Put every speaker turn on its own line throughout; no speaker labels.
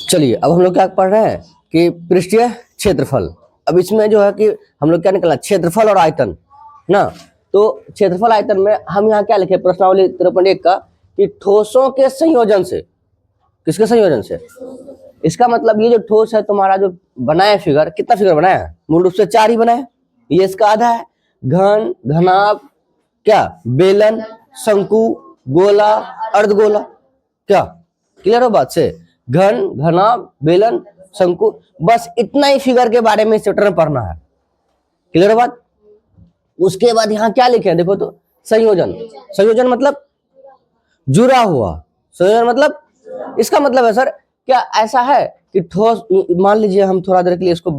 चलिए अब हम लोग क्या पढ़ रहे हैं कि पृष्ठीय क्षेत्रफल। अब इसमें जो है कि हम लोग क्या निकला, क्षेत्रफल और आयतन ना। तो क्षेत्रफल आयतन में हम यहाँ क्या लिखे, प्रश्नावली 3.1 का कि ठोसों के संयोजन से, किसके संयोजन से, इसका मतलब ये जो ठोस है तुम्हारा जो बनाया फिगर, कितना फिगर बनाया है, मूल रूप से 4 ही बनाया। ये इसका आधा है, घन, घनाभ, क्या बेलन, शंकु, गोला, अर्धगोला। क्या क्लियर हो बात से, घन, घनाभ, बेलन, शंकु, बस इतना ही फिगर के बारे में इस चैप्टर में पढ़ना है। क्लियर हो बात। उसके बाद यहाँ क्या लिखे हैं देखो तो, संयोजन। संयोजन मतलब जुड़ा हुआ, संयोजन मतलब इसका मतलब है सर क्या ऐसा है कि ठोस, मान लीजिए हम थोड़ा देर के लिए इसको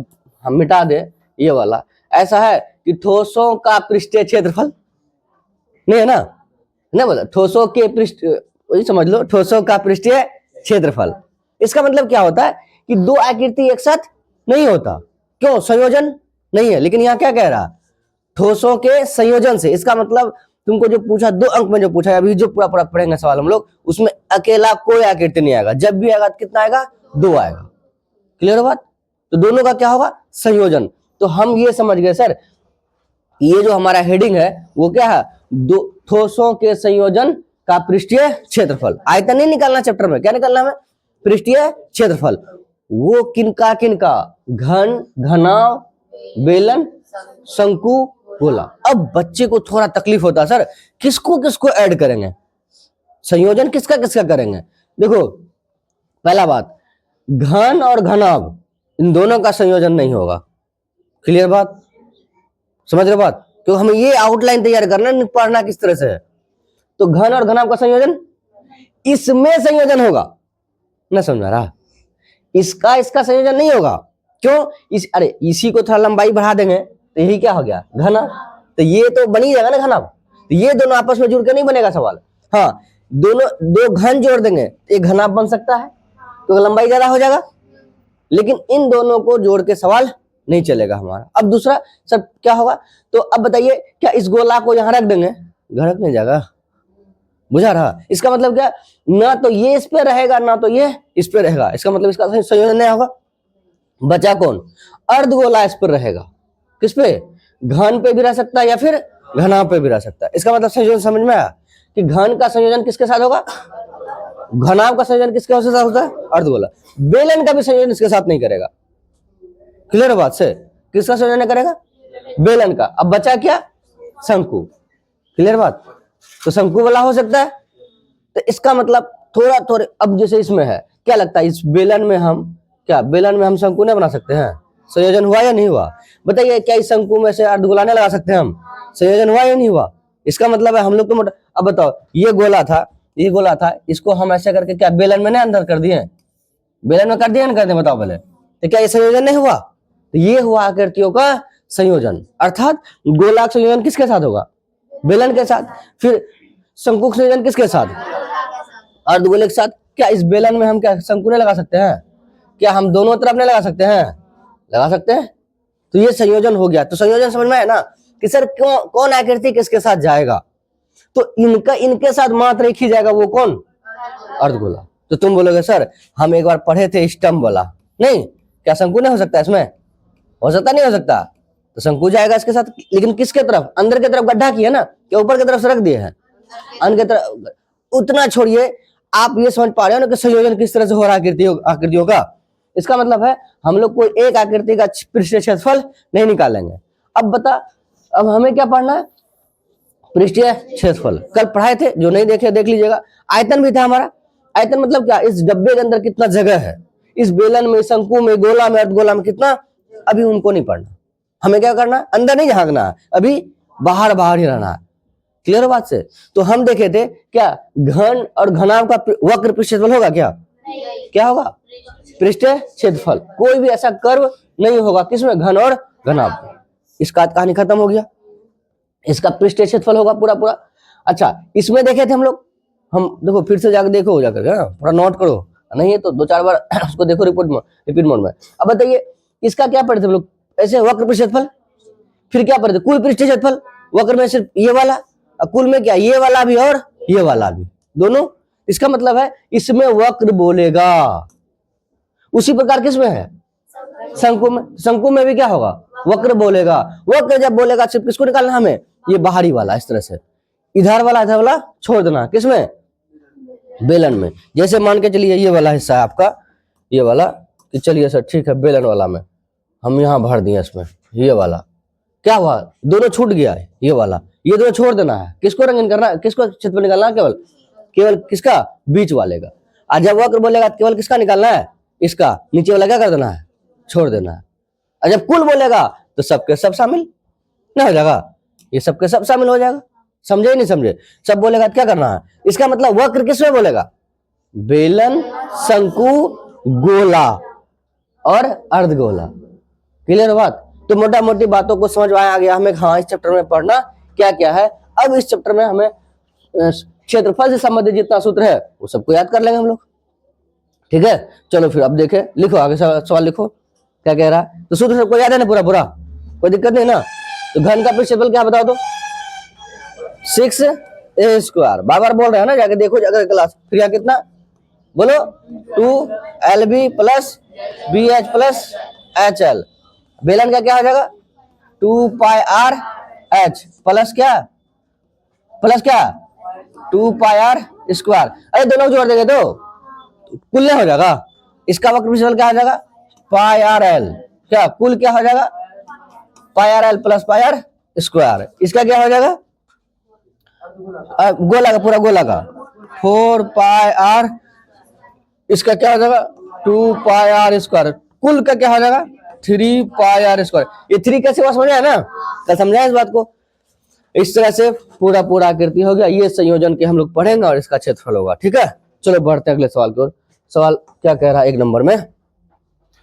हम मिटा दे, ये वाला ऐसा है कि ठोसों का पृष्ठीय क्षेत्रफल नहीं है ना, नहीं बोला ठोसों के पृष्ठ, वही समझ लो ठोसों का पृष्ठीय क्षेत्रफल। इसका मतलब क्या होता है कि दो आकृति एक साथ नहीं होता, क्यों, संयोजन नहीं है। लेकिन यहाँ क्या कह रहा, ठोसों के संयोजन से, इसका मतलब तुमको जो पूछा 2 अंक में जो पूछा है, अभी जो पूरा पूरा पढ़ेंगे सवाल हम लोग, उसमें अकेला कोई आकृति नहीं आएगा, जब भी आएगा कितना आएगा, 2 आएगा। क्लियर बात। तो दोनों का क्या होगा, संयोजन। तो हम ये समझ गए सर, ये जो हमारा हेडिंग है वो क्या है, दो ठोसों के संयोजन का पृष्ठीय क्षेत्रफल। आयतन नहीं निकालना चैप्टर में, क्या निकालना है, पृष्ठीय क्षेत्रफल। वो किनका किनका, घन, घनाभ, बेलन, शंकु, गोला। अब बच्चे को थोड़ा तकलीफ होता है सर, किसको किसको ऐड करेंगे, संयोजन किसका किसका करेंगे। देखो पहला बात, घन और घनाभ इन दोनों का संयोजन नहीं होगा। क्लियर बात, समझ रहे बात। तो हमें ये आउटलाइन तैयार करना, पढ़ना किस तरह से है। तो घन और घनाभ का संयोजन, इसमें संयोजन होगा ना, समझ रहा, इसका इसका संयोजन नहीं होगा। क्यों, इस अरे इसी को थोड़ा लंबाई बढ़ा देंगे तो यही क्या हो गया, घना। तो ये तो बन ही जाएगा ना घनाभ। तो ये दोनों आपस में जुड़ के नहीं बनेगा सवाल। हाँ, दोनों दो घन जोड़ देंगे एक घनाभ बन सकता है, तो लंबाई ज्यादा हो जाएगा। लेकिन इन दोनों को जोड़ के सवाल नहीं चलेगा हमारा। अब दूसरा सब क्या होगा, तो अब बताइए क्या इस गोला को यहां रख देंगे, घरक नहीं जाएगा, बुझा रहा। इसका मतलब क्या, ना तो ये इस पे रहेगा ना तो ये इस पे रहेगा, इसका मतलब इसका संयोजन नहीं होगा। बचा कौन, अर्धगोला इस पर रहेगा, किस पे, घन पे भी रह सकता है या फिर घनाभ पे भी रह सकता है। इसका मतलब संयोजन समझ में आया कि घन का संयोजन किसके साथ होगा, घनाभ का संयोजन किसके साथ होता है, अर्धगोला। बेलन का भी संयोजन इसके साथ नहीं करेगा। क्लियर बात से, किसका संयोजन करेगा, बेलन का। अब बचा क्या, शंकु। क्लियर बात। तो शंकु वाला हो सकता है। तो इसका मतलब थोड़ा थोड़े, अब जैसे इसमें है, क्या लगता है इस बेलन में हम क्या, बेलन में हम शंकु नहीं बना सकते हैं, संयोजन हुआ या नहीं हुआ, बताइए। क्या इस शंकु में से अर्धगोला नहीं लगा सकते हम, संयोजन हुआ या नहीं हुआ। इसका मतलब है हम लोग तो मोटा, अब बताओ ये गोला था, ये गोला था, इसको हम ऐसे करके क्या बेलन में नहीं अंदर कर दिए, बेलन में कर दिया ना, कर दिए, बताओ पहले। तो क्या ये संयोजन नहीं हुआ, तो ये हुआ आकृतियों का संयोजन। अर्थात गोला का संयोजन किसके साथ होगा, बेलन के साथ। फिर शंकु का संयोजन किसके साथ, अर्धगोले के साथ। क्या इस बेलन में हम क्या शंकु नहीं लगा सकते हैं, क्या हम दोनों तरफ नहीं लगा सकते हैं, लगा सकते हैं। तो ये संयोजन हो गया। तो संयोजन समझ में है ना कि सर क्यों, कौन आकृति किसके साथ जाएगा, तो इनका इनके साथ मात्र एक ही जाएगा, वो कौन, अर्धगोला। तो तुम बोलोगे सर हम एक बार पढ़े थे स्टम्प वाला, नहीं, क्या शंकु नहीं हो सकता, इसमें हो सकता नहीं हो सकता, तो शंकु जाएगा इसके साथ। लेकिन किसके तरफ, अंदर की तरफ गड्ढा किया ना, क्या ऊपर की तरफ से रख दिए हैं, अंदर की तरफ। उतना छोड़िए, आप ये समझ पा रहे हो ना कि संयोजन किस तरह से हो रहा है आकृतियों का। इसका मतलब है हम लोग कोई एक आकृति का पृष्ठीय क्षेत्रफल नहीं निकालेंगे। अब बता, अब हमें क्या पढ़ना है, पृष्ठीय क्षेत्रफल। कल पढ़ाए थे, जो नहीं देखे देख लीजिएगा। आयतन भी था हमारा। आयतन मतलब क्या, इस डब्बे के अंदर कितना जगह है, इस बेलन में, शंकु में, गोला में, अर्धगोला में कितना, अभी उनको नहीं पढ़ना। हमें क्या करना है, अंदर नहीं झांकना है, अभी बाहर बाहर ही रहना है। क्लियर बात से। तो हम देखे थे क्या, घन और घनाभ का वक्र पृष्ठफल होगा क्या, क्या होगा, पृष्ठीय क्षेत्रफल। कोई भी ऐसा कर्व नहीं होगा किसमें, घन और घनाभ। इसका कहानी खत्म हो गया। इसका पृष्ठीय क्षेत्रफल होगा पूरा पूरा। अच्छा, इसमें देखे थे हम लोग, हम देखो फिर से जाकर देखो, जाकर थोड़ा नोट करो, नहीं है तो 2-4 बार उसको देखो रिपीट मोड में। अब बताइए इसका क्या पढ़े थे हम लोग, ऐसे वक्र पृष्ठफल। फिर क्या पढ़े थे, कुल पृष्ठीय क्षेत्रफल। वक्र में सिर्फ ये वाला, कुल में क्या, ये वाला भी और ये वाला भी, दोनों। इसका मतलब है इसमें वक्र बोलेगा, उसी प्रकार किसमें है, शंकु में। शंकु में भी क्या होगा, वक्र बोलेगा। वक्र जब बोलेगा सिर्फ किसको निकालना हमें, ये बाहरी वाला, इस तरह से इधर वाला छोड़ देना, किसमें, बेलन में। जैसे मान के चलिए ये वाला हिस्सा है आपका, ये वाला, कि चलिए सर ठीक है बेलन वाला में हम यहाँ भर दिए, इसमें ये वाला क्या हुआ, दोनों छूट गया है, ये वाला, ये दोनों छोड़ देना है। किसको रंगीन करना है, किसको क्षेत्रफल निकालना है, केवल किसका, बीच वाले का। और जब वक्र बोलेगा केवल किसका निकालना है, इसका, नीचे वाला क्या कर देना है, छोड़ देना है। और जब कुल बोलेगा तो सबके सब शामिल ना हो जाएगा, ये सबके सब शामिल हो जाएगा। समझे नहीं समझे, सब बोलेगा क्या करना है, इसका मतलब वक्र किसमें बोलेगा, बेलन, शंकु, गोला और अर्धगोला। क्लियर बात। तो मोटा मोटी बातों को समझ में आ गया हमें, हाँ इस चैप्टर में पढ़ना क्या क्या है। अब इस चैप्टर में हमें क्षेत्रफल से संबंधित जितना सूत्र है वो सबको याद कर लेंगे हम लोग, ठीक है। चलो फिर अब देखें, लिखो आगे सवाल लिखो क्या कह रहा है। तो सूत्र सबको याद है ना, पूरा कोई दिक्कत नहीं ना। तो घन का क्षेत्रफल क्या बताओ तो, 6a²। बार बार बोल रहे हैं ना, जाके देखो अगर क्लास। फिर क्या कितना बोलो, 2lb plus bh plus hl। बेलन का क्या हो जाएगा, 2πr(h) प्लस क्या 2πr²। अरे दोनों जोड़ देंगे तो कुल हो जाएगा। इसका वक्र क्षेत्रफल क्या हो जाएगा, πrl। क्या कुल क्या हो जाएगा, πrl प्लस πr²। इसका क्या हो जाएगा, गोला का, पूरा गोला का 4πr। इसका क्या हो जाएगा 2πr²। कुल का क्या हो जाएगा 3πr²। ये 3 कैसे हुआ समझ आया ना, कल समझाया इस बात को। इस तरह से पूरा आकृति हो गया। ये संयोजन के हम लोग पढ़ेंगे और इसका क्षेत्रफल होगा, ठीक है। चलो बढ़ते हैं अगले सवाल की ओर। सवाल क्या कह रहा है 1 नंबर में,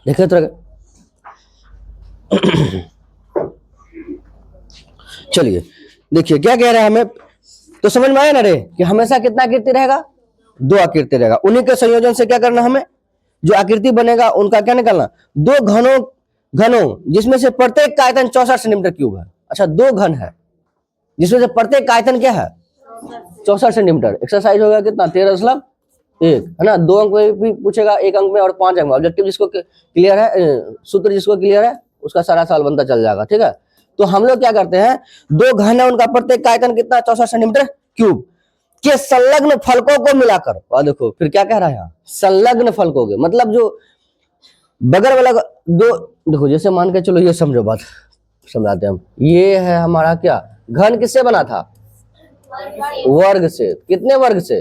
देखिए तो चलिए देखिए क्या कह रहा है हमें। तो समझ में आया ना रे कि हमेशा कितना आकृति रहेगा, 2 आकृति रहेगा। उन्हीं के संयोजन से क्या करना हमें, जो आकृति बनेगा उनका क्या निकालना, 2 घनों जिसमें से प्रत्येक का आयतन 64 सेंटीमीटर क्यूब है। अच्छा 2 घन है जिसमें से प्रत्येक का आयतन क्या है 64 सेंटीमीटर। एक्सरसाइज होगा कितना 13.1 है ना। 2 अंक में भी पूछेगा, 1 अंक में और 5 अंक में। ऑब्जेक्टिव जिसको क्लियर है, सूत्र जिसको क्लियर है उसका सारा सवाल बनता चल जाएगा, ठीक है। तो हम लोग क्या करते हैं, 2 घन है उनका प्रत्येक का आयतन कितना 64 सेंटीमीटर क्यूब के संलग्न फलकों को मिलाकर। और देखो फिर क्या कह रहा है, संलग्न फलकों के मतलब जो बगल वाला 2, देखो जैसे मान के चलो, ये समझो बात, समझाते हैं हम। ये है हमारा क्या, घन किससे बना था, वर्ग से। कितने वर्ग से,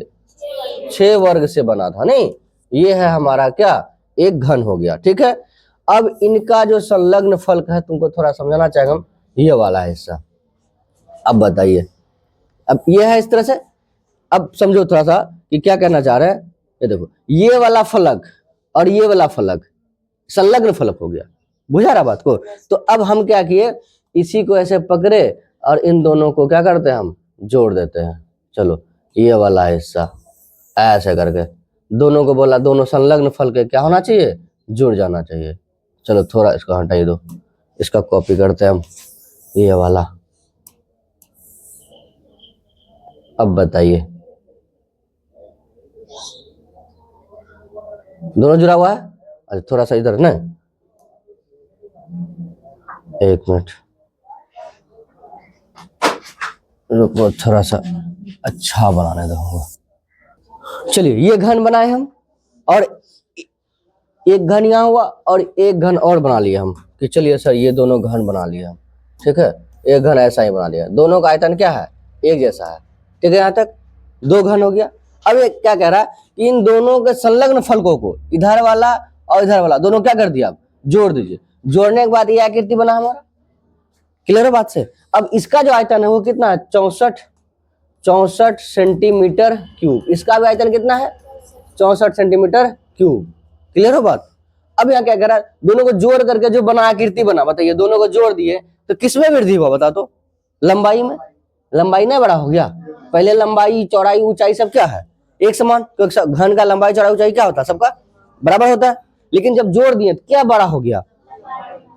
6 वर्ग से बना था, नहीं। ये है हमारा क्या, एक घन हो गया, ठीक है। अब इनका जो संलग्न फलक है तुमको थोड़ा समझाना चाहेंगे हम, ये वाला हिस्सा। अब बताइए, अब ये है इस तरह से। अब समझो थोड़ा सा कि क्या कहना चाह रहे हैं। ये देखो ये वाला फलक और ये वाला फलक संलग्न फलक हो गया, बुझा रहा बात को। तो अब हम क्या किए, इसी को ऐसे पकड़े और इन दोनों को क्या करते हैं, हम जोड़ देते हैं। चलो ये वाला हिस्सा ऐसे करके दोनों को बोला, दोनों संलग्न फलक क्या होना चाहिए, जुड़ जाना चाहिए। चलो थोड़ा इसको हटाई दो, इसका कॉपी करते हैं हम, ये वाला। अब बताइए दोनों जुड़ा हुआ है। अच्छा थोड़ा सा इधर ना, 1 मिनट रुको, थोड़ा सा अच्छा बनाने दो। चलिए ये घन बनाए हम, और एक घन यहाँ हुआ और एक घन और बना लिया हम, कि चलिए सर ये दोनों घन बना लिया हम, ठीक है। एक घन ऐसा ही बना लिया, दोनों का आयतन क्या है, एक जैसा है, ठीक है। यहाँ तक 2 घन हो गया। अब ये क्या कह रहा है, इन दोनों के संलग्न फलकों को, इधर वाला और इधर वाला दोनों क्या कर दिया, आप जोड़ दीजिए। जोड़ने के बाद ये आकृति बना हमारा, क्लियर है बात से। अब इसका जो आयतन है वो कितना है, 64 सेंटीमीटर क्यूब। इसका भी आयतन कितना है, 64 सेंटीमीटर क्यूब, क्लियर हो बात। अब यहाँ क्या कह रहा है, दोनों को जोड़ करके जो बना आकृति बना, बताइए दोनों को जोड़ दिए तो किसमें वृद्धि हुआ बता तो, लंबाई में। लंबाई नहीं बड़ा हो गया, पहले लंबाई चौड़ाई ऊंचाई सब क्या है एक समान, क्योंकि घन का लंबाई चौड़ाई ऊंचाई क्या होता है, सबका बराबर होता है। लेकिन जब जोड़ दिए तो क्या बड़ा हो गया,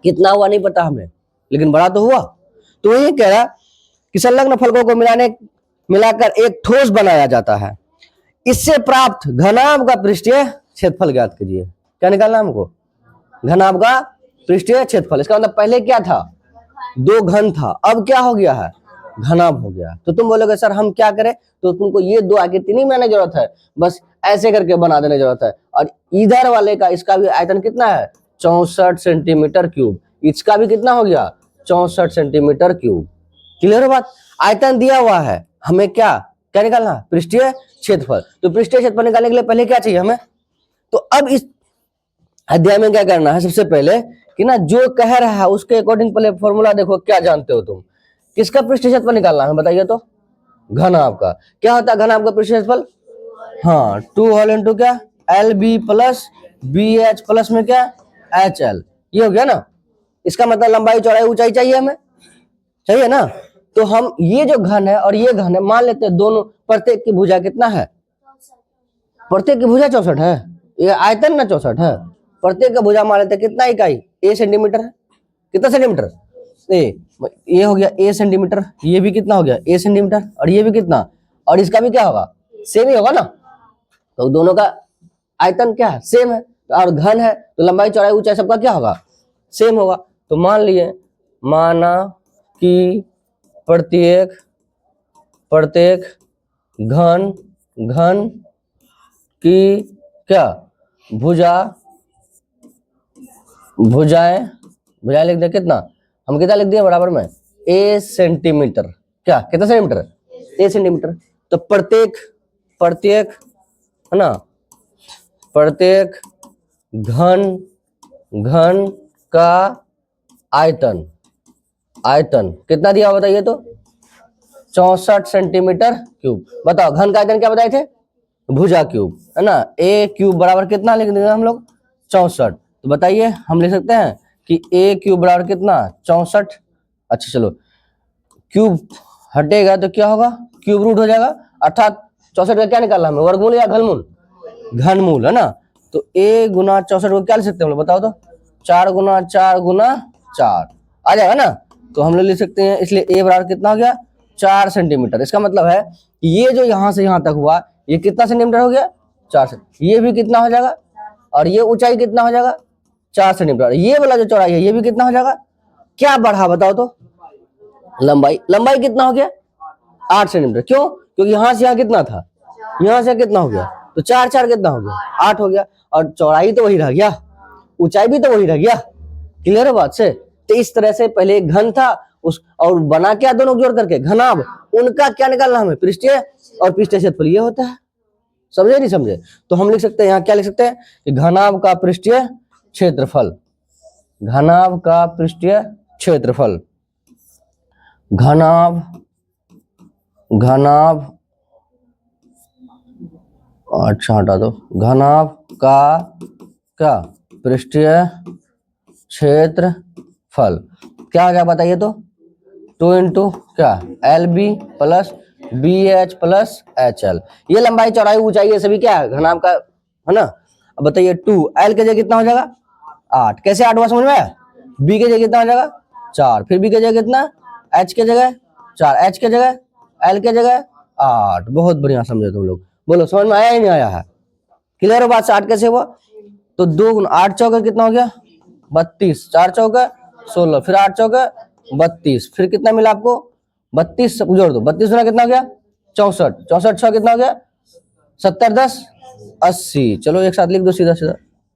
कितना हुआ नहीं पता हमें, लेकिन बड़ा तो हुआ। तो ये कह रहा कि संलग्न फलकों को मिलाकर एक ठोस बनाया जाता है, इससे प्राप्त घनाभ का पृष्ठीय क्षेत्रफल ज्ञात कीजिए। क्या निकालना है हमको? घनाभ का पृष्ठीय क्षेत्रफल। इसका मतलब पहले क्या था? दो घन था, अब क्या हो गया है? घनाभ हो गया। तो तुम बोलोगे सर हम क्या करें? तो तुमको ये दो आकृति नहीं बनाने की जरूरत है, बस ऐसे करके बना देने की जरूरत है। और इधर वाले का, इसका भी आयतन कितना है? 64 सेंटीमीटर क्यूब। इसका भी कितना हो गया? 64 सेंटीमीटर क्यूब। क्लियर है बात? आयतन दिया हुआ है, हमें क्या क्या निकालना है? पृष्ठीय क्षेत्रफल। तो पृष्ठीय क्षेत्रफल निकालने के लिए पहले क्या चाहिए हमें? तो अब इस अध्याय में क्या करना है? सबसे पहले कि ना जो कह रहा है उसके अकॉर्डिंग पहले फॉर्मूला देखो, क्या जानते हो तुम? किसका पृष्ठीय क्षेत्रफल निकालना है बताइए तो? घनाभ का। क्या होता है घनाभ का पृष्ठीय क्षेत्रफल? हाँ, 2 होल इंटू क्या? L B plus B H plus में क्या? H L. ये हो गया ना। इसका मतलब लंबाई चौड़ाई ऊंचाई चाहिए हमें, चाहिए ना। तो हम ये जो घन है और ये घन है, मान लेते हैं दोनों, प्रत्येक की भुजा कितना है? प्रत्येक की भुजा 64 है। ये आयतन ना 64 है। प्रत्येक का भुजा मान लेते हैं कितना इकाई? ए सेंटीमीटर है। कितना सेंटीमीटर? ये हो गया ए सेंटीमीटर, ये भी कितना हो गया? ए सेंटीमीटर, और ये भी कितना? और इसका भी क्या होगा? सेम ही होगा ना। तो दोनों का आयतन क्या है? सेम है। और घन है तो लंबाई चौड़ाई ऊंचाई सबका क्या होगा? सेम होगा। तो मान लिए, माना कि प्रत्येक घन की क्या? भुजाएं लिख दे कितना? हम कितना लिख दिए बराबर में? ए सेंटीमीटर। क्या कितना सेंटीमीटर? ए सेंटीमीटर। तो प्रत्येक है ना, प्रत्येक घन का आयतन कितना दिया बताइए तो? 64 सेंटीमीटर क्यूब। बताओ घन का आयतन क्या बताए थे? भुजा क्यूब है ना। ए क्यूब बराबर कितना लिख देंगे हम लोग? 64। तो बताइए हम लिख सकते हैं कि ए क्यूब बराबर कितना? 64। अच्छा चलो, क्यूब हटेगा तो क्या होगा? क्यूब रूट हो जाएगा। अर्थात 64 का क्या निकालना हमें? वर्गमूल या घनमूल? घनमूल है ना। तो a गुना 64 को क्या लिख सकते हैं हम लोग बताओ तो? 4 गुना 4 गुना 4 आ जाएगा ना। तो हम लोग लिख सकते हैं, इसलिए a बराबर कितना हो गया? 4 सेंटीमीटर। इसका मतलब है कि ये जो यहाँ से यहाँ तक हुआ, ये कितना सेंटीमीटर हो गया? 4 सेंटीमीटर। ये भी कितना हो जाएगा? और ये ऊंचाई कितना हो जाएगा? 4 सेंटीमीटर। ये वाला जो चौड़ाई है ये भी कितना हो जाएगा? क्या बढ़ा बताओ तो? लंबाई कितना हो गया? 8 सेंटीमीटर। क्यों? क्योंकि यहाँ से यहाँ कितना था? यहाँ से कितना हो गया? तो 4 4 कितना हो गया? 8 हो गया। और चौड़ाई तो वही रह गया, ऊंचाई भी तो वही रह गया। क्लियर है बात से? तो इस तरह से पहले एक घन था, उस और बना क्या दोनों जोड़ करके? घनाभ। उनका क्या निकालना हमें? पृष्ठीय और पृष्ठीय क्षेत्रफल। ये होता है। समझे नहीं समझे? तो हम लिख सकते हैं यहाँ क्या लिख सकते हैं कि घनाभ का पृष्ठीय क्षेत्रफल। घनाभ का पृष्ठीय क्षेत्रफल। घनाभ अच्छा हटा दो। घनाभ का क्या? पृष्ठीय क्षेत्रफल क्या हो गया बताइए तो? 2 इंटू क्या? L B plus B H plus H L. ये लंबाई चौड़ाई ऊंचाई ये सभी क्या है? घनाभ का है ना। अब बताइए 2 एल के जगह कितना हो जाएगा? 8। कैसे 8 हुआ समझ में आया? बी के जगह कितना हो जाएगा? 4। फिर बी के जगह कितना? एच के जगह 4, एच के जगह, एल के जगह 8। बहुत बढ़िया समझे तुम लोग। बोलो समझ में आया ही नहीं आया है? क्लियर हो बात से? 8 कैसे हुआ? तो 2 गुना 8 चौके कितना हो गया? 32। 4 चौके 16, फिर 8 चौके 32, फिर कितना मिला आपको? 32 जोड़ दो। 32 गुना कितना हो गया? 64। 64 6 कितना हो गया? 70 10 80। चलो एक साथ लिख दो सीधा सीधा।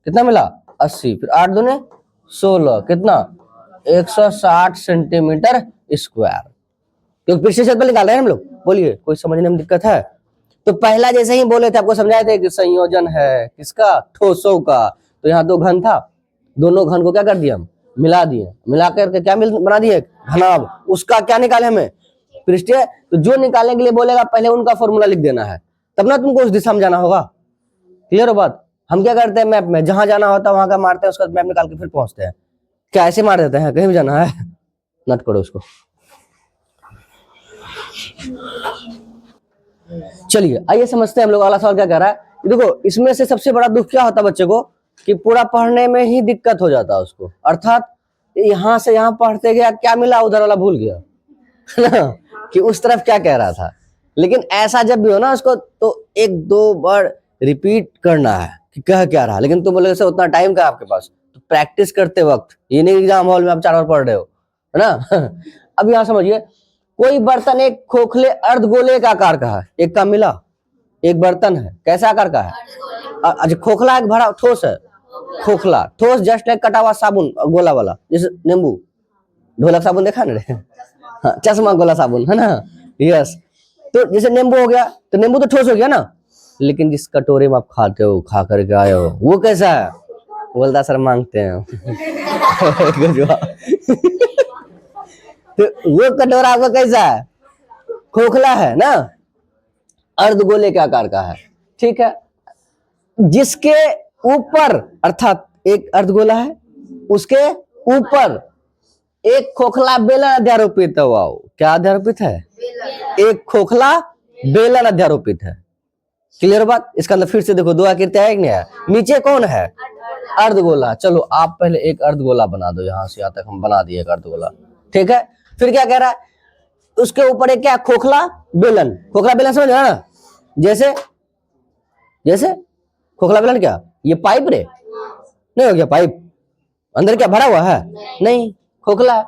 कितना मिला? 80। फिर 8 दूने 16 कितना? 160 सेंटीमीटर स्क्वायर। क्योंकि पृष्ठीय क्षेत्रफल निकाल रहे हैं हम लोग। बोलिए कोई समझने में दिक्कत है? तो पहला जैसे ही बोले थे आपको समझाए थे कि संयोजन है किसका? ठोसों का। तो यहाँ दो घन था, दोनों घन को क्या कर दिया? हम मिला दिए। मिला करके क्या बना दिए? घनाभ। उसका क्या निकाले हमें? पृष्ठीय। तो जो निकालने के लिए बोलेगा पहले उनका फॉर्मूला लिख देना है, तब ना तुमको उस दिशा में जाना होगा। क्लियर हो बात? हम क्या करते हैं मैप में जहां जाना होता है वहां का मारते हैं, उसका मैप निकाल के फिर पहुंचते हैं। क्या ऐसे मार देते हैं? कहीं भी जाना है नट करो उसको। चलिए आइए समझते हैं हम लोग अगला सवाल क्या कह रहा है। देखो इसमें से सबसे बड़ा दुख क्या होता है बच्चे को कि पूरा पढ़ने में ही दिक्कत हो जाता है उसको। अर्थात यहां से यहां पढ़ते गया, क्या मिला उधर वाला भूल गया कि उस तरफ क्या कह रहा था। लेकिन ऐसा जब भी हो ना उसको तो 1 2 बार रिपीट करना है, कि कह क्या रहा, लेकिन तुम बोलोगे सर उतना टाइम का आपके पास, तो प्रैक्टिस करते वक्त, ये नहीं एग्जाम हॉल में आप 4 बार पढ़ रहे हो, है ना। अब यहाँ समझिए, कोई बर्तन एक खोखले अर्धगोले का आकार का है, एक का मिला, एक बर्तन है कैसा आकार का है, अच्छा खोखला एक भरा ठोस है, खोखला ठोस जस्ट लाइक कटा हुआ साबुन गोला वाला, जैसे नींबू, ढोलक साबुन देखा ना रे, हाँ, चश्मा गोला साबुन है ना, यस। तो जैसे नींबू हो गया, तो नींबू तो ठोस हो गया ना, लेकिन जिस कटोरे में आप खाते हो, खा करके आए हो, वो कैसा है, बोलता सर मांगते हैं। तो वो कटोरा आपका कैसा है, खोखला है ना, अर्धगोले के आकार का है, ठीक है। जिसके ऊपर, अर्थात एक अर्धगोला है, उसके ऊपर एक खोखला बेलन अध्यारोपित है। वाओ, क्या अध्यारोपित है, एक खोखला बेलन अध्यारोपित है। क्लियर बात, इसका मतलब फिर से देखो, दो आकृतियां है कि नहीं है, नीचे कौन है, अर्धगोला। चलो आप पहले एक अर्धगोला बना दो, यहां से यहां तक हम बना दिए एक अर्धगोला, ठीक है। फिर क्या कह रहा है, उसके ऊपर एक क्या, खोखला बेलन, खोखला बेलन समझ रहे हो ना, जैसे जैसे खोखला बेलन क्या, ये पाइप रे, नहीं हो गया पाइप, अंदर क्या भरा हुआ है, नहीं, खोखला,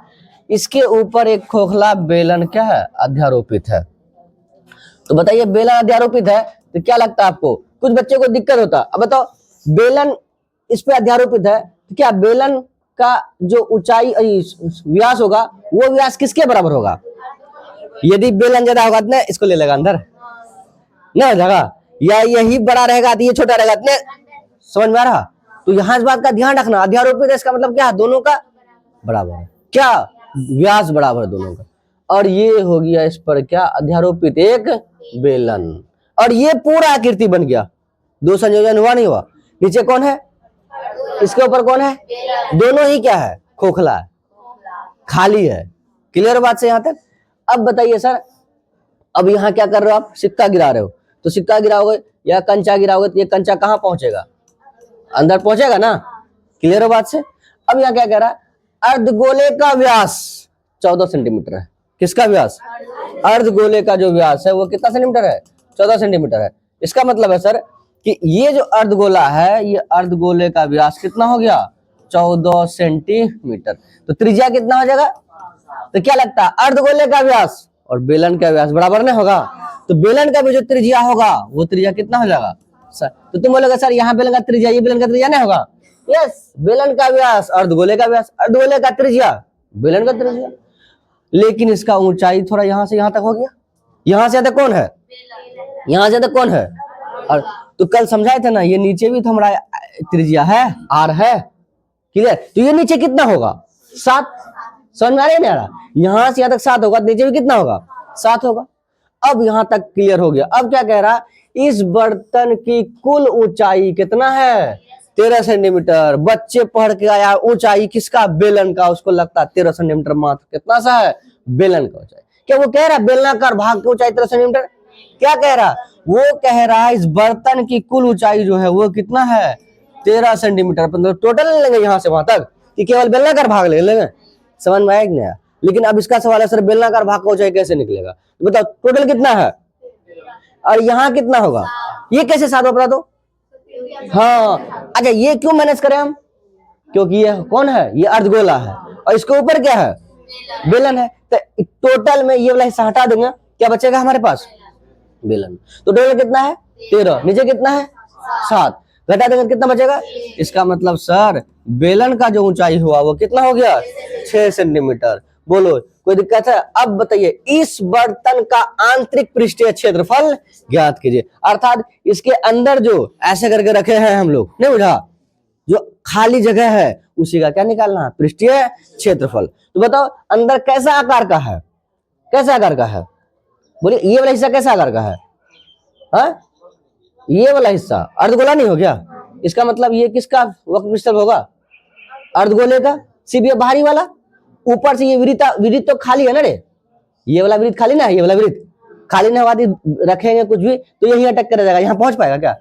इसके ऊपर एक खोखला बेलन क्या है, अध्यारोपित है। तो बताइए बेलन अध्यारोपित है, तो क्या लगता है आपको, कुछ बच्चे को दिक्कत होता, अब बताओ बेलन इस पे अध्यारोपित है, तो क्या बेलन का जो ऊंचाई व्यास होगा, वो व्यास किसके बराबर होगा, यदि बेलन ज्यादा होगा तो इसको ले लेगा अंदर ना जगह, या यही बड़ा रहेगा तो ये छोटा रहेगा, इतने समझ में आ रहा। तो यहाँ इस बात का ध्यान रखना, अध्यारोपित है इसका मतलब क्या है, दोनों का बराबर है, क्या व्यास बराबर है दोनों का, और ये हो गया इस पर क्या, अध्यारोपित एक बेलन, और ये पूरा आकृति बन गया, दो संयोजन हुआ नहीं हुआ, नीचे कौन है, इसके ऊपर कौन है, दोनों ही क्या है, खोखला है, खाली है। क्लियर बात से यहां तक। अब बताइए सर, अब यहाँ क्या कर रहे हो आप, सिक्का गिरा रहे हो, तो सिक्का गिराओगे या कंचा गिराओगे, तो ये कंचा कहाँ पहुंचेगा, अंदर पहुंचेगा ना, क्लियर बात से। अब यहाँ क्या कह रहा है, अर्धगोले का व्यास 14 सेंटीमीटर है, किसका व्यास, अर्धगोले का जो व्यास है वो कितना सेंटीमीटर है, 14 सेंटीमीटर है। इसका मतलब है सर कि ये जो अर्धगोला है, ये अर्धगोले का व्यास कितना हो गया, 14 सेंटीमीटर। तो त्रिज्या कितना हो जाएगा, तो क्या लगता है अर्धगोले का व्यास और बेलन का व्यास बराबर नहीं होगा, तो बेलन का भी जो त्रिज्या होगा वो त्रिज्या कितना हो जाएगा सर, तो तुम बोलोगे सर यहाँ बेलन का त्रिज्या, ये बेलन का त्रिज्या नहीं होगा, यस, बेलन का व्यास अर्धगोले का व्यास, अर्धगोले का त्रिज्या बेलन का त्रिज्या, लेकिन इसका ऊंचाई थोड़ा यहाँ से यहाँ तक हो गया, यहाँ से तक कौन है, यहाँ से तक कौन है, और तो कल समझाए थे ना, ये नीचे भी तो हमारा त्रिज्या है, आर है, क्लियर। तो ये नीचे कितना होगा, 7, समझ में आ रहा, यहाँ से यहाँ तक 7 होगा, नीचे भी कितना होगा, 7 होगा। अब यहाँ तक क्लियर हो गया। अब क्या कह रहा, इस बर्तन की कुल ऊंचाई कितना है, 13 सेंटीमीटर। बच्चे पढ़ के आया ऊंचाई किसका, बेलन का, उसको लगता है 13 सेंटीमीटर मात्र, कितना सा है, बेलन का ऊंचाई। क्या वो कह रहा है बेलनाकार भाग की ऊंचाई 13 सेंटीमीटर, क्या कह रहा, वो कह रहा है इस बर्तन की कुल ऊंचाई जो है वो कितना है, 13 सेंटीमीटर। मतलब टोटल लेंगे यहाँ से वहां तक कि केवल बेलनाकार भाग ले लेंगे, समझ में आएगा नहीं। लेकिन अब इसका सवाल है सर बेलनाकार भाग का ऊंचाई कैसे निकलेगा, तो बताओ टोटल कितना है, और यहाँ कितना होगा, ये कैसे साथ बता दो, हाँ अच्छा ये क्यों मैनेज करें हम, क्योंकि ये कौन है, ये अर्धगोला है, और इसके ऊपर क्या है, बेलन है। तो टोटल में ये वाला हिस्सा हटा देंगे, क्या बचेगा हमारे पास, बेलन। तो टोटल कितना है, 13, नीचे कितना है, 7, घटा देंगे कितना बचेगा। इसका मतलब सर बेलन का जो ऊंचाई हुआ वो कितना हो गया, 6 सेंटीमीटर। बोलो कोई दिक्कत है। अब बताइए इस बर्तन का आंतरिक पृष्ठीय क्षेत्रफल ज्ञात कीजिए, अर्थात इसके अंदर जो ऐसे करके रखे हैं हम लोग, नहीं बुझा, जो खाली जगह है उसी का क्या निकालना है, पृष्ठीय क्षेत्रफल। तो बताओ अंदर कैसा आकार का है, कैसा आकार का है, बोलिए ये वाला हिस्सा कैसा आकार का है, हाँ ये वाला हिस्सा अर्धगोला नहीं हो गया, इसका मतलब ये किसका वक्र पृष्ठफल होगा, अर्धगोले का। सिर्फ ये बाहरी वाला, ऊपर से ये विरित तो खाली है ना रे, ये वाला विरित खाली ना है, ये वाला विरित खाली ना हुआ, रखेंगे कुछ भी तो यही अटक कर जाएगा, यहाँ पहुंच पाएगा क्या,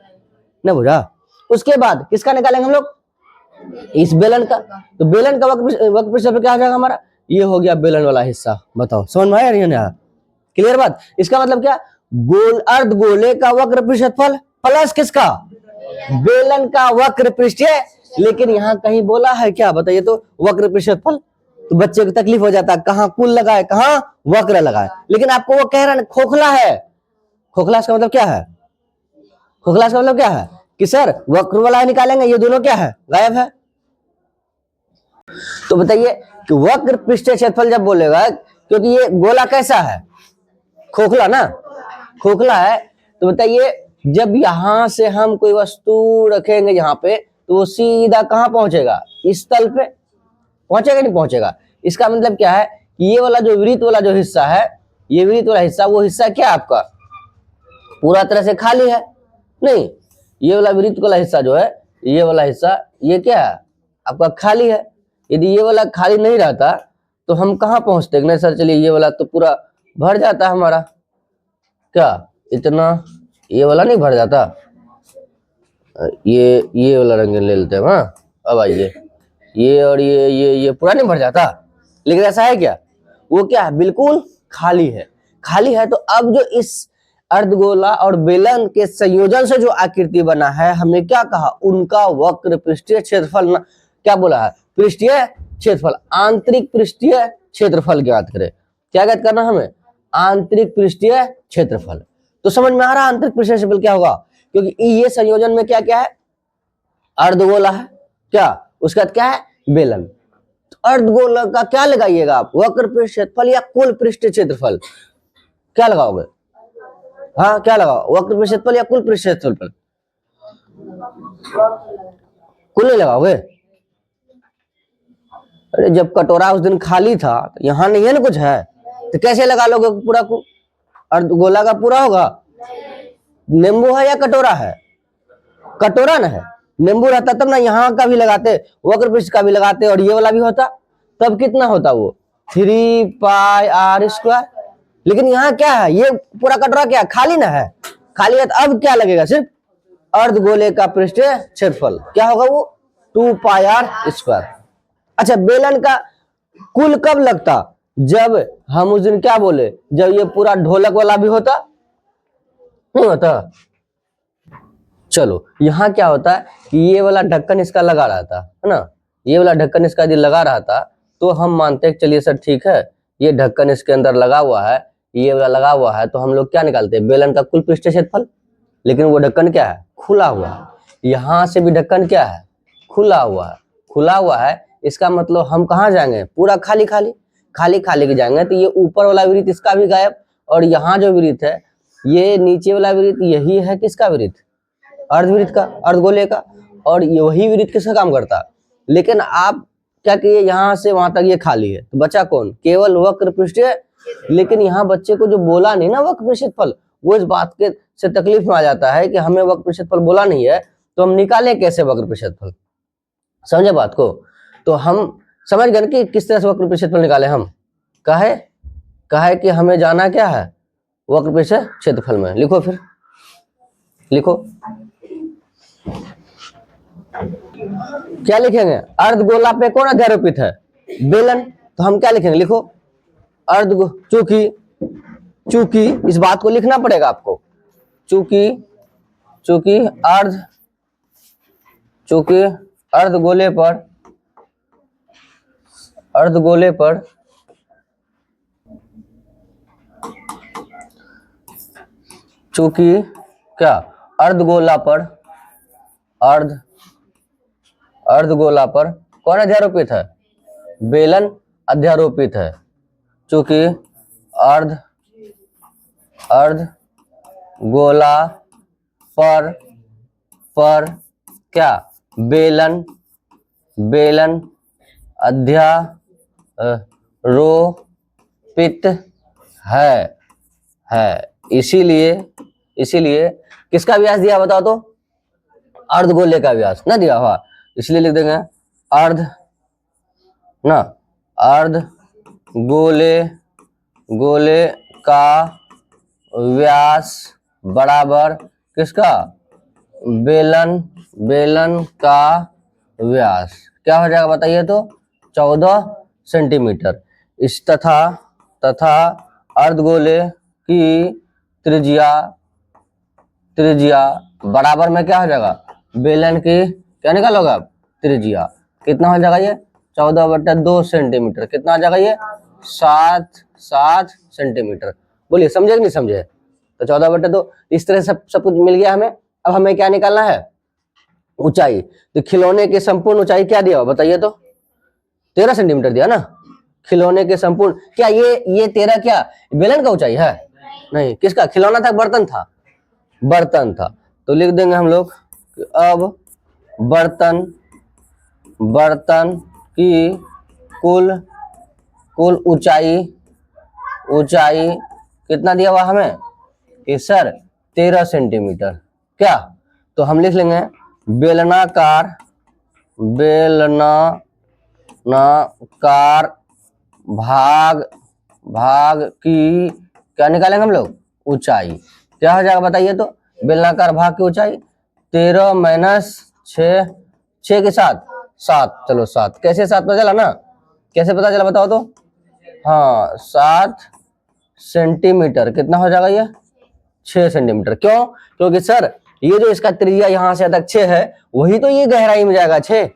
नहीं बुझा। उसके बाद किसका निकालेंगे हम लोग, इस बेलन का। तो बेलन का वक्र पृष्ठफल क्या हो जाएगा हमारा, ये हो गया बेलन वाला हिस्सा। बताओ समझ में आया नहीं, क्लियर बात। इसका मतलब क्या, गोल अर्धगोले का वक्र पृष्ठफल प्लस किसका, बेलन का वक्र पृष्ठ है, लेकिन यहाँ कहीं बोला है क्या बताइए तो, वक्र पृष्ठफल। तो बच्चे को तकलीफ हो जाता है, कहाँ कुल लगाए कहाँ वक्र लगाए, लेकिन आपको वो कह रहा है खोखला है। खोखला इसका मतलब क्या है, खोखला इसका मतलब क्या है कि सर वक्र वाला निकालेंगे, ये दोनों क्या है, गायब है। तो बताइए कि वक्र पृष्ठीय क्षेत्रफल जब बोलेगा, क्योंकि ये गोला कैसा है, खोखला ना, खोखला है, तो बताइए जब यहां से हम कोई वस्तु रखेंगे यहाँ पे, तो वो सीधा कहां पहुंचेगा, इस तल पे पहुंचेगा, नहीं पहुंचेगा। इसका मतलब क्या है कि ये वाला जो वृत्त वाला जो हिस्सा है, ये वृत्त वाला हिस्सा, वो हिस्सा क्या है आपका पूरा तरह से खाली है, नहीं, ये वाला वृत्त वाला हिस्सा जो है, ये वाला हिस्सा, ये क्या है आपका खाली है। यदि ये वाला खाली नहीं रहता तो हम कहाँ पहुंचते, नहीं सर चलिए ये वाला तो पूरा भर जाता हमारा, क्या इतना ये वाला नहीं भर जाता, ये वाला रंग ले लेते हैं। हाँ अब आइए, ये और ये पूरा नहीं भर जाता, लेकिन ऐसा है क्या, वो क्या है बिल्कुल खाली है, खाली है। तो अब जो इस अर्धगोला और बेलन के संयोजन से जो आकृति बना है, हमने क्या कहा, उनका वक्र पृष्ठीय क्षेत्रफल, क्या बोला है, पृष्ठीय क्षेत्रफल, आंतरिक पृष्ठीय क्षेत्रफल ज्ञात करें। क्या ज्ञात करना हमें, आंतरिक पृष्ठीय क्षेत्रफल। तो समझ में आ रहा है आंतरिक पृष्ठीय क्षेत्रफल क्या होगा, क्योंकि ये संयोजन में क्या क्या है, अर्धगोला है, क्या उसका क्या है बेलन। तो अर्धगोला का क्या लगाइएगा आप, वक्र पृष्ठ क्षेत्रफल या कुल पृष्ठ क्षेत्रफल, क्या लगाओगे, हाँ क्या लगाओ, वक्र पृष्ठ क्षेत्रफल या कुल पृष्ठ क्षेत्रफल, कुल नहीं लगाओगे। अरे जब कटोरा उस दिन खाली था तो यहाँ नहीं है ना कुछ है, तो कैसे लगा लोगे पूरा को, अर्धगोला का पूरा होगा, नींबू है या कटोरा है, कटोरा ना है, नींबू रहता तब ना यहाँ का भी लगाते, वक्र पृष्ठ का भी लगाते, और ये वाला भी होता, तब कितना होता वो 3πr²। लेकिन यहाँ क्या है, ये पूरा कटोरा क्या खाली ना है, खाली है, तो अब क्या लगेगा, सिर्फ अर्धगोले का पृष्ठीय क्षेत्रफल क्या होगा वो 2πr²। अच्छा बेलन का कुल कब लगता, जब हम उस दिन क्या बोले, जब ये पूरा ढोलक वाला भी होता, नहीं होता। चलो यहाँ क्या होता है कि ये वाला ढक्कन इसका लगा रहा था, है ना, ये वाला ढक्कन इसका यदि लगा रहा था तो हम मानते हैं चलिए सर ठीक है, ये ढक्कन इसके अंदर लगा हुआ है, ये वाला लगा हुआ है, तो हम लोग क्या निकालते हैं, बेलन का कुल पृष्ठीय क्षेत्रफल। लेकिन वो ढक्कन क्या है, खुला हुआ है, यहाँ से भी ढक्कन क्या है, खुला हुआ है, खुला हुआ है, इसका मतलब हम कहाँ जाएंगे, पूरा खाली खाली खाली खाली के जाएंगे, तो ये ऊपर वाला वृत्त इसका भी गायब, और यहाँ जो वृत्त है, ये नीचे वाला वृत्त यही है किसका वृत्त, अर्धवृत्त का, अर्धगोले का, और वही वृत्त किसका काम करता। लेकिन आप क्या किए, यहाँ से वहां तक ये खाली है, तो बचा कौन, केवल वक्र पृष्ठीय। लेकिन यहाँ बच्चे को जो बोला नहीं ना वक्र पृष्ठीय क्षेत्रफल, वो इस बात के से तकलीफ में आ जाता है कि हमें वक्र पृष्ठीय क्षेत्रफल बोला नहीं है, तो हम निकाले कैसे वक्र पृष्ठीय क्षेत्रफल, समझे बात को। तो हम समझ गए कि किस तरह से वक्र पृष्ठीय क्षेत्रफल निकाले हम, कहे कि हमें जाना क्या है, वक्र पृष्ठीय क्षेत्रफल में। लिखो फिर, लिखो क्या लिखेंगे, अर्धगोला पे कौन अध्यारोपित है, बेलन, तो हम क्या लिखेंगे, लिखो अर्ध, चूंकि इस बात को लिखना पड़ेगा आपको, चूंकि अर्धगोले पर चूंकि क्या अर्धगोला पर कौन अध्यारोपित है, बेलन अध्यारोपित है, चूंकि अर्धगोला पर क्या बेलन अध्यारोपित है, इसीलिए किसका व्यास दिया बताओ तो, अर्धगोले का व्यास ना दिया हुआ, इसलिए लिख देंगे अर्धगोले का व्यास बराबर किसका, बेलन का व्यास क्या हो जाएगा बताइए तो 14 सेंटीमीटर। इस तथा अर्धगोले की त्रिज्या बराबर में क्या हो जाएगा, बेलन की क्या निकालोगे आप, त्रिज्या। कितना हो जाएगा ये, 14/2 सेंटीमीटर। कितना आ जाएगा ये, 7 सेंटीमीटर। बोलिए समझे कि नहीं समझे। तो 14/2 इस तरह सब कुछ मिल गया हमें। अब हमें क्या निकालना है, ऊंचाई। तो खिलौने की संपूर्ण ऊंचाई क्या दिया बताइए तो, 13 सेंटीमीटर दिया ना। खिलौने के संपूर्ण, क्या ये 13 क्या बेलन का ऊंचाई है, नहीं। किसका खिलौना था, बर्तन था, बर्तन था। तो लिख देंगे हम लोग अब बर्तन की कुल ऊंचाई कितना दिया हुआ हमें कि सर 13 सेंटीमीटर। क्या, तो हम लिख लेंगे बेलनाकार भाग की क्या निकालेंगे हम लोग, ऊंचाई। क्या हो जाएगा बताइए तो, बेलनाकार भाग की ऊंचाई 13 माइनस 6 के साथ 7, चलो 7। कैसे 7 पता चला ना, कैसे पता चला बताओ तो, हाँ 7 सेंटीमीटर। कितना हो जाएगा ये, 6 सेंटीमीटर। क्यों, क्योंकि सर ये जो इसका त्रिज्या यहाँ से तक 6 है, वही तो ये गहराई में जाएगा 6।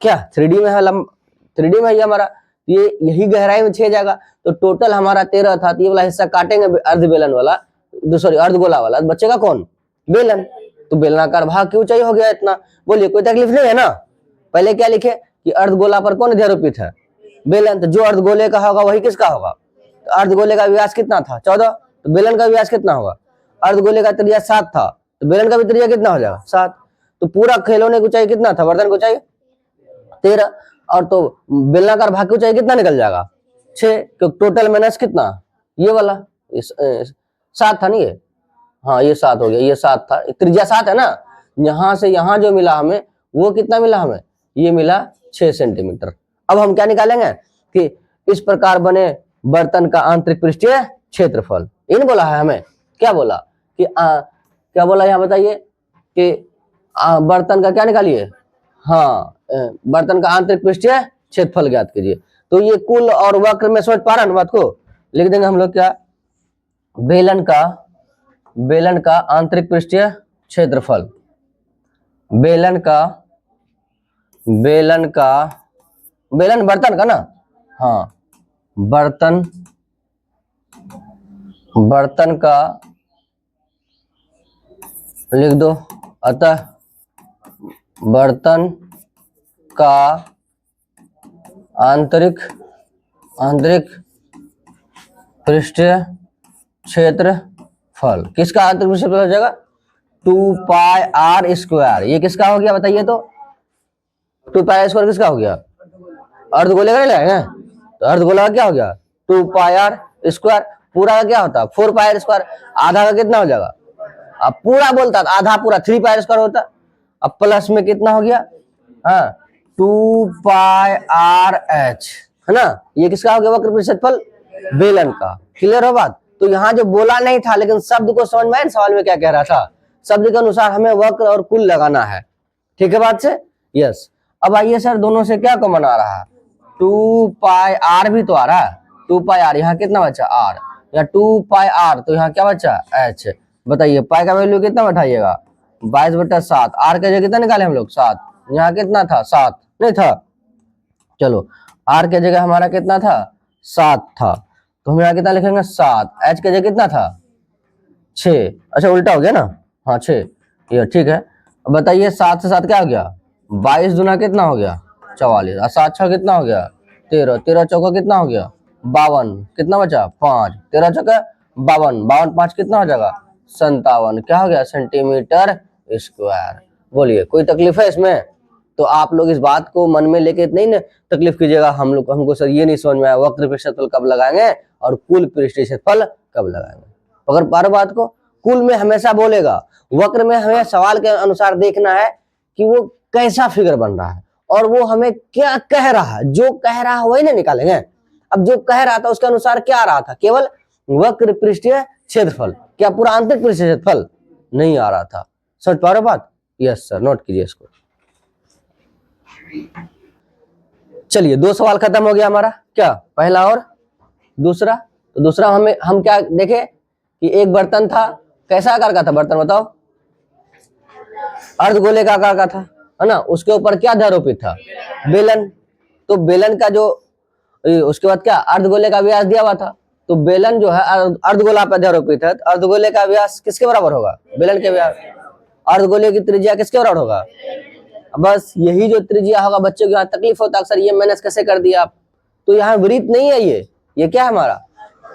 क्या 3D में है, 3D में है हमारा, ये यही गहराई में 6 जाएगा। तो टोटल हमारा 13 था, तो ये वाला हिस्सा काटेंगे अर्ध बेलन वाला, सॉरी अर्धगोला वाला, बचेगा कौन, बेलन। तो बेलनाकार भाग की ऊंचाई हो गया इतना। बोलिए कोई तकलीफ नहीं है ना। पहले क्या लिखे कि अर्धगोला पर कौन अध्यारोपित है, बेलन। तो जो अर्धगोले का होगा वही किसका होगा, तो अर्धगोले का व्यास कितना था 14, तो बेलन का व्यास कितना होगा, अर्धगोले का त्रिज्या 7 था, तो बेलन का भी त्रिज्या कितना हो जाएगा 7। तो पूरा खिलौने की ऊंचाई कितना था, बर्तन की ऊंचाई 13, और तो बेलनाकार भाग की ऊंचाई कितना निकल जाएगा 6, क्योंकि टोटल माइनस कितना, ये वाला 7 था नहीं ये, हाँ ये 7 हो गया, ये 7 था, त्रिज्या 7 है ना। यहां से यहां जो मिला हमें वो कितना मिला हमें, ये मिला 6 सेंटीमीटर। अब हम क्या निकालेंगे कि इस प्रकार बने बर्तन का आंतरिक पृष्ठीय क्षेत्रफल। इन बोला है हमें, क्या बोला कि क्या बोला यहाँ बताइए कि बर्तन का क्या निकालिए, हाँ बर्तन का आंतरिक पृष्ठीय क्षेत्रफल ज्ञात कीजिए। तो ये कुल और वक्र में समझ पा रहा है बात को, लिख देंगे हम लोग क्या, बेलन का आंतरिक पृष्ठीय क्षेत्रफल। बेलन बर्तन का ना, हाँ बर्तन का लिख दो। अतः बर्तन का आंतरिक पृष्ठीय क्षेत्रफल, किसका आंतरिक पृष्ठीय क्षेत्रफल हो जाएगा 2πr²। ये किसका हो गया बताइए तो, 2πr² किसका हो गया, अर्धगोले का नहीं लगाएंगे, तो अर्धगोला का क्या हो गया 2πr²। पूरा का क्या होता 4πr², आधा का कितना हो जाएगा, अब पूरा बोलता था आधा पूरा 3πr² होता। अब प्लस में कितना हो गया, हाँ 2πrh है ना। ये किसका हो गया वक्र क्षेत्रफल, बेलन का। क्लियर हो बात। तो यहाँ जो बोला नहीं था लेकिन शब्द को समझ में आया, सवाल में क्या कह रहा था, शब्द के अनुसार हमें वक्र और कुल लगाना है। ठीक है बात से, यस। अब आइए सर दोनों से क्या कॉमन आ रहा है, 2πr भी तो आ रहा है, 2πr यहाँ कितना बचा r, या 2πr तो यहाँ क्या बचा h। बताइए पाई का वैल्यू कितना बैठाइएगा 22/7, r का जगह कितना निकाले हम लोग 7, यहाँ कितना था 7 नहीं था, चलो r के जगह हमारा कितना था 7 था, तो हम यहाँ कितना लिखेंगे 7, h के जगह कितना था 6, अच्छा उल्टा हो गया ना, हाँ 6, ये ठीक है। अब बताइए 7 से 7 क्या हो गया 22 दूना कितना हो गया 44, और 7 6 कितना हो गया 13, 13 चौका कितना हो गया 52, कितना बचा 5, 13 चौका 52, 52 5 कितना हो जाएगा 57, क्या हो गया सेंटीमीटर स्क्वायर। बोलिए कोई तकलीफ है इसमें। तो आप लोग इस बात को मन में लेके नहीं ना तकलीफ कीजिएगा, हमको सर ये नहीं समझ में आया वक्र पृष्ठीय क्षेत्रफल कब लगाएंगे और कुल पृष्ठीय क्षेत्रफल कब लगाएंगे। पकड़ पा रहे बात को, कुल में हमेशा बोलेगा, वक्र में हमें सवाल के अनुसार देखना है कि वो कैसा फिगर बन रहा है और वो हमें क्या कह रहा है, जो कह रहा है वही ना निकालेंगे। अब जो कह रहा था उसके अनुसार क्या आ रहा था, केवल वक्र पृष्ठीय क्षेत्रफल, क्या पूरा आंतरिक पृष्ठीय क्षेत्रफल नहीं आ रहा था। समझ पा रहे बात, यस सर नोट कीजिए इसको। चलिए 2 सवाल खत्म हो गया हमारा, क्या पहला और दूसरा। तो दूसरा हम क्या देखे कि एक बर्तन था, कैसा आकार का था बर्तन बताओ, अर्धगोले का आकार का था, है ना। उसके ऊपर क्या आरोपित था, बेलन। तो बेलन का जो उसके बाद क्या, अर्धगोले का व्यास दिया हुआ था। तो बेलन जो है अर्धगोला पर आरोपित है, तो अर्धगोले का व्यास किसके बराबर होगा, बेलन के व्यास। अर्धगोले की त्रिज्या किसके बराबर होगा, बस यही जो त्रिज्या होगा। बच्चों को यहाँ तकलीफ होता है अक्सर, ये मैंने कैसे कर दिया आप, तो यहाँ वृत्त नहीं है, ये क्या है हमारा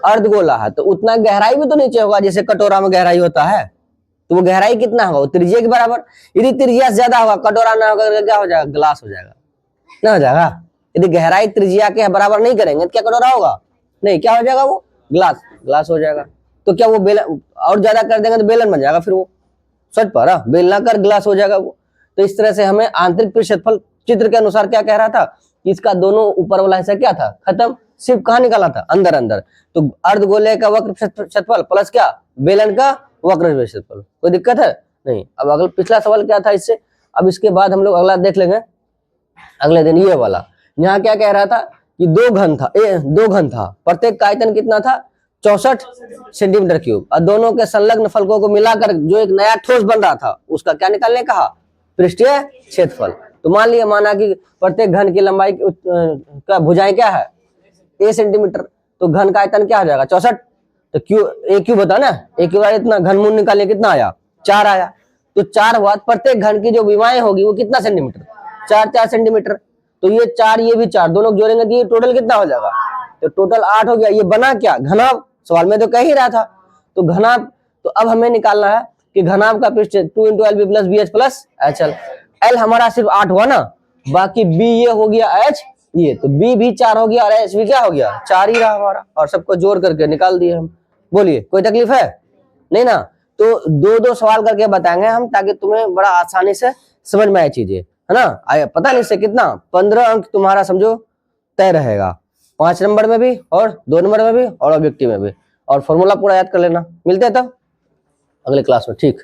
अर्धगोला है। तो उतना गहराई भी तो नीचे होगा जैसे कटोरा में गहराई होता है, तो वो गहराई कितना होगा, वो त्रिज्या के बराबर। यदि त्रिज्या ज्यादा होगा, कटोरा ना होगा, क्या हो जाएगा, ग्लास हो जाएगा, ना हो जाएगा। यदि गहराई त्रिज्या के बराबर नहीं करेंगे तो क्या कटोरा होगा, नहीं, क्या हो जाएगा, वो ग्लास हो जाएगा। तो क्या वो बेलन और ज्यादा कर देंगे तो बेलन बन जाएगा, फिर वो सच पर बेलना कर ग्लास हो जाएगा वो। तो इस तरह से हमें आंतरिक पृष्ठ क्षेत्रफल चित्र के अनुसार क्या कह रहा था कि इसका दोनों ऊपर वाला हिस्सा क्या था, खत्म, सिर्फ कहाँ निकाला था, अंदर अंदर। तो अर्धगोले का वक्र क्षेत्रफल प्लस क्या, बेलन का वक्र क्षेत्रफल, कोई दिक्कत है नहीं। अब अगला पिछला सवाल क्या था इससे, अब इसके बाद हम लोग अगला देख लेंगे अगले दिन। ये वाला यहाँ क्या कह रहा था कि दो घन था, प्रत्येक का आयतन कितना था, 64 सेंटीमीटर क्यूब, और दोनों के संलग्न फलकों को मिलाकर जो एक नया ठोस बन रहा था उसका क्या निकालने कहा, पृष्ठीय क्षेत्रफल। तो मान लिया, माना कि प्रत्येक घन की लंबाई का भुजाएं क्या है, a सेंटीमीटर, तो घन का आयतन क्या आ जाएगा, 64। तो ए क्यूब होता ना, ए क्यूब इतना घनमूल निकालने कितना आया, 4 आया। तो 4 हुआ, प्रत्येक घन की जो विमाएं होगी वो कितना सेंटीमीटर, 4 सेंटीमीटर। तो ये 4 ये भी 4 दोनों जोड़ेंगे तो ये टोटल कितना हो जाएगा, तो टोटल 8 हो गया। ये बना क्या, घनाभ, सवाल में तो कह ही रहा था। तो घनाभ, तो अब हमें निकालना है कि घनाभ का पृष्ठ 2 × LB + BH + HL। L हमारा सिर्फ 8 हुआ ना, बाकी B ये हो गया, H ये, तो B भी 4 हो गया और H भी क्या हो गया, 4 ही रहा हमारा, और सबको जोड़ करके निकाल दिए हम। बोलिए कोई तकलीफ है नहीं ना। तो 2-2 सवाल करके बताएंगे हम, ताकि तुम्हें बड़ा आसानी से समझ में आए चीजें, है ना। पता नहीं से कितना 15 अंक तुम्हारा समझो तय रहेगा, 5 नंबर में भी और 2 नंबर में भी और ऑब्जेक्टिव में भी। और फॉर्मूला पूरा याद कर लेना। मिलते हैं तब अगले क्लास में, ठीक।